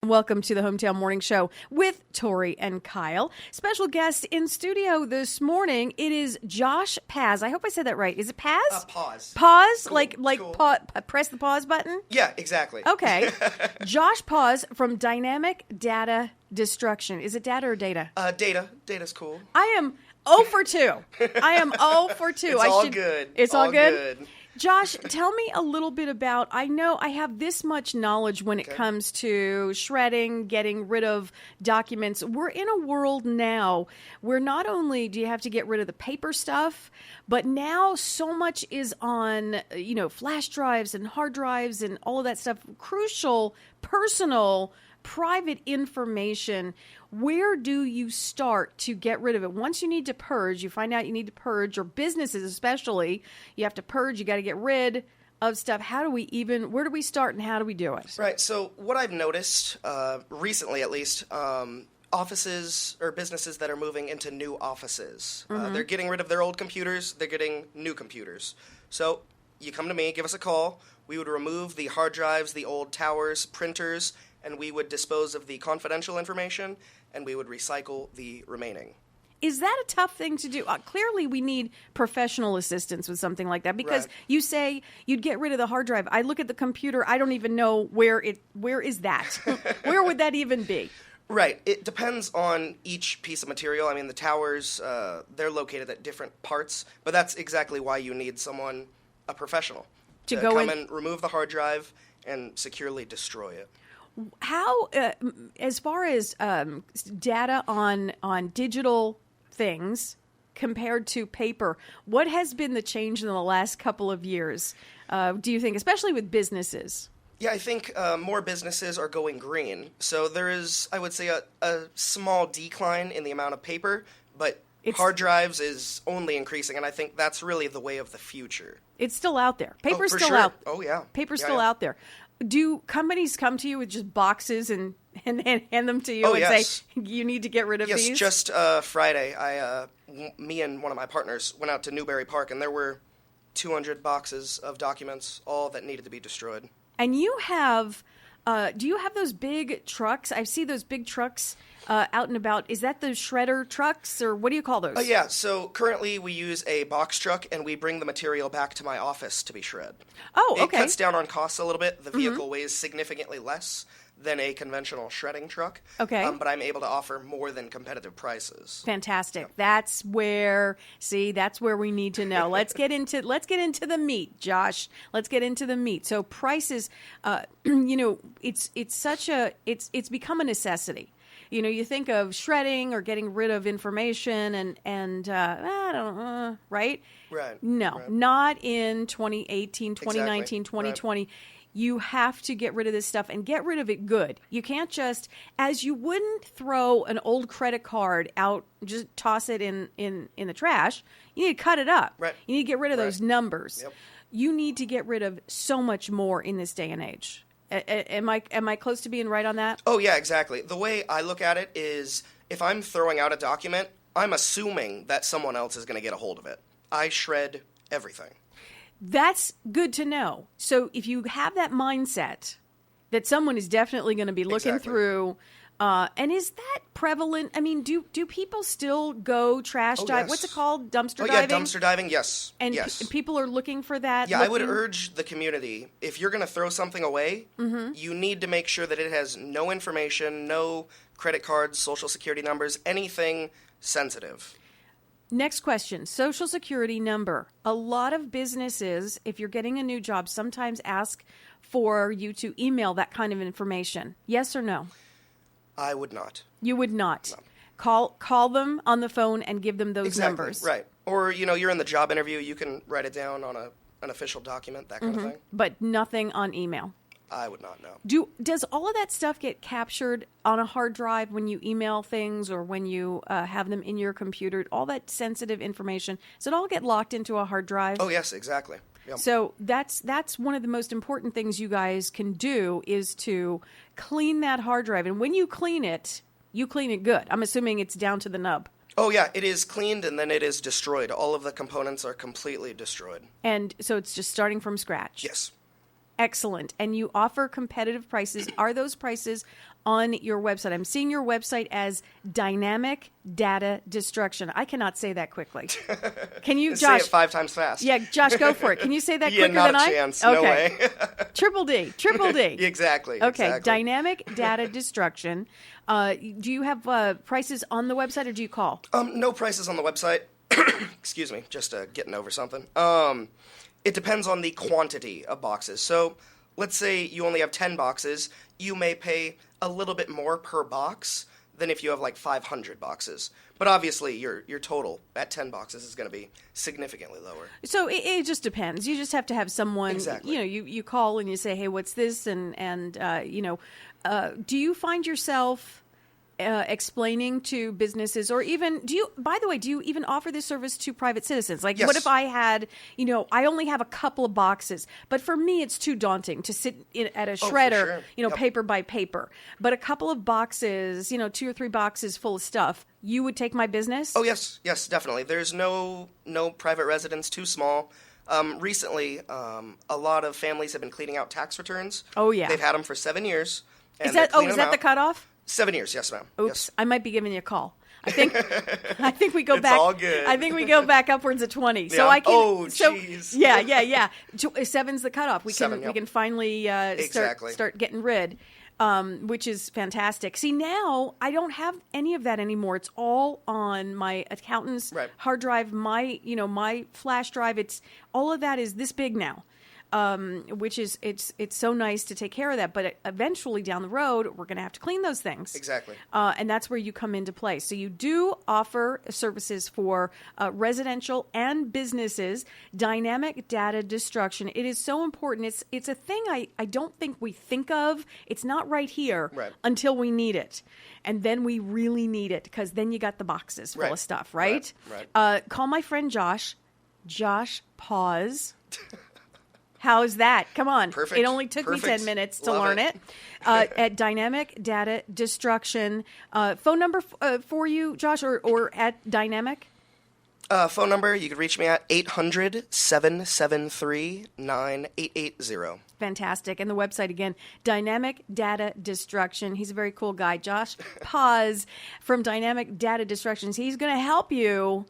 Welcome to the Hometown Morning Show with Tori and Kyle. Special guest in studio this morning. It is Josh Paz. I hope I said that right. Is it Paz? Pause. Pause? Cool, like cool. Press the pause button? Yeah, exactly. Okay. Josh Paz from Dynamic Data Destruction. Is it data or data? Data. Data's cool. I am 0 for 2. I am 0 for 2. It's all good. It's all good? Josh, tell me a little bit about, I know I have this much knowledge when it comes to shredding, getting rid of documents. We're in a world now where not only do you have to get rid of the paper stuff, but now so much is on, flash drives and hard drives and all of that stuff. Crucial, personal, private information. Where do you start to get rid of it? Once you need to purge, you find out you need to purge, or businesses especially, you have to purge, you got to get rid of stuff. Where do we start and how do we do it? Right. So what I've noticed, recently at least, offices or businesses that are moving into new offices, they're getting rid of their old computers, they're getting new computers. So you come to me, give us a call, we would remove the hard drives, the old towers, printers, and we would dispose of the confidential information, and we would recycle the remaining. Is that a tough thing to do? Clearly, we need professional assistance with something like that, because you say you'd get rid of the hard drive. I look at the computer. I don't even know where is that? Where would that even be? Right. It depends on each piece of material. I mean, the towers, they're located at different parts, but that's exactly why you need a professional, to go come in and remove the hard drive and securely destroy it. How, as far as data on digital things compared to paper, what has been the change in the last couple of years, do you think, especially with businesses? Yeah, I think more businesses are going green. So there is, I would say, a small decline in the amount of paper, but hard drives is only increasing, and I think that's really the way of the future. It's still out there. Paper's still sure. out. Oh, yeah. Paper's still out there. Do companies come to you with just boxes and hand them to you say, you need to get rid of these? Yes, just Friday, me and one of my partners went out to Newberry Park, and there were 200 boxes of documents, all that needed to be destroyed. And you have, do you have those big trucks? I see those big trucks out and about. Is that the shredder trucks, or what do you call those? Yeah, so currently we use a box truck, and we bring the material back to my office to be shred. Oh, okay. It cuts down on costs a little bit. The vehicle weighs significantly less than a conventional shredding truck. Okay. But I'm able to offer more than competitive prices. Fantastic. Yep. That's where we need to know. Let's get into the meat, Josh. Let's get into the meat. So prices, it's become a necessity. You think of shredding or getting rid of information and I don't right? Right. No, not in 2018, 2019, exactly. 2020. Right. You have to get rid of this stuff and get rid of it good. You can't just, as you wouldn't throw an old credit card out, just toss it in the trash. You need to cut it up. Right. You need to get rid of those numbers. Yep. You need to get rid of so much more in this day and age. Am I close to being right on that? Oh, yeah, exactly. The way I look at it is, if I'm throwing out a document, I'm assuming that someone else is going to get a hold of it. I shred everything. That's good to know. So if you have that mindset that someone is definitely going to be looking through, and is that prevalent? I mean, do people still go trash dive? Yes. What's it called? Dumpster diving? Yeah, dumpster diving, yes. And yes. People are looking for that? Yeah, I would urge the community, if you're going to throw something away, you need to make sure that it has no information, no credit cards, social security numbers, anything sensitive. Next question, Social Security number. A lot of businesses, if you're getting a new job, sometimes ask for you to email that kind of information. Yes or no? I would not. You would not? No. Call them on the phone and give them those numbers. Right. Or, you're in the job interview, you can write it down on an official document, that kind of thing. But nothing on email. I would not know. Does all of that stuff get captured on a hard drive when you email things or when you have them in your computer? All that sensitive information, does it all get locked into a hard drive? Oh, yes, exactly. Yep. So that's one of the most important things you guys can do is to clean that hard drive. And when you clean it good. I'm assuming it's down to the nub. Oh, yeah, it is cleaned and then it is destroyed. All of the components are completely destroyed. And so it's just starting from scratch. Yes. Excellent. And you offer competitive prices. Are those prices on your website? I'm seeing your website as Dynamic Data Destruction. I cannot say that quickly. Can you, Josh? Say it 5 times fast. Yeah, Josh, go for it. Can you say that Yeah, quicker not than a I? chance. Okay. No way. Triple D. Triple D. Exactly. Okay. Exactly. Dynamic Data Destruction. Do you have prices on the website, or do you call? No prices on the website. Excuse me, just getting over something. It depends on the quantity of boxes. So let's say you only have 10 boxes. You may pay a little bit more per box than if you have like 500 boxes. But obviously, your total at 10 boxes is going to be significantly lower. So it just depends. You just have to have someone, Exactly. you call and you say, hey, what's this? And do you find yourself explaining to businesses, or even, do you even offer this service to private citizens? Like, Yes. what if I had, I only have a couple of boxes, but for me, it's too daunting to sit at a shredder, sure. Yep. Paper by paper. But a couple of boxes, 2 or 3 boxes full of stuff, you would take my business? Oh, yes, definitely. There's no private residence too small. Recently, a lot of families have been cleaning out tax returns. Oh, yeah. They've had them for 7 years. Is that the cutoff? 7 years, yes, ma'am. Oops, Yes. I might be giving you a call. I think we go back. It's all good. I think we go back upwards of 20. So Yeah. I can. Oh, so, jeez. Yeah. 7's the cutoff. We Seven, yep. can finally Exactly. start getting rid, which is fantastic. See, now I don't have any of that anymore. It's all on my accountant's Right. hard drive. My flash drive. It's all of that is this big now. Which is it's so nice to take care of that, but eventually down the road we're going to have to clean those things. Exactly. And that's where you come into play. So you do offer services for residential and businesses. Dynamic data destruction. It is so important. It's a thing I don't think we think of. It's not right here Right. until we need it, and then we really need it, because then you got the boxes full Right. of stuff. Right. Right. Call my friend Josh. Josh, pause. How's that? Come on. Perfect. It only took me 10 minutes to learn it. At Dynamic Data Destruction. Phone number for you, Josh, or at Dynamic? Phone number, you can reach me at 800-773-9880. Fantastic. And the website again, Dynamic Data Destruction. He's a very cool guy. Josh Paz from Dynamic Data Destructions. He's going to help you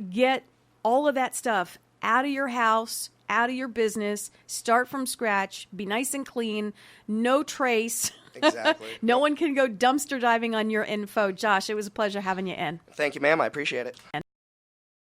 get all of that stuff out of your house, out of your business, start from scratch, be nice and clean, no trace. Exactly. No one can go dumpster diving on your info. Josh, it was a pleasure having you in. Thank you, ma'am. I appreciate it.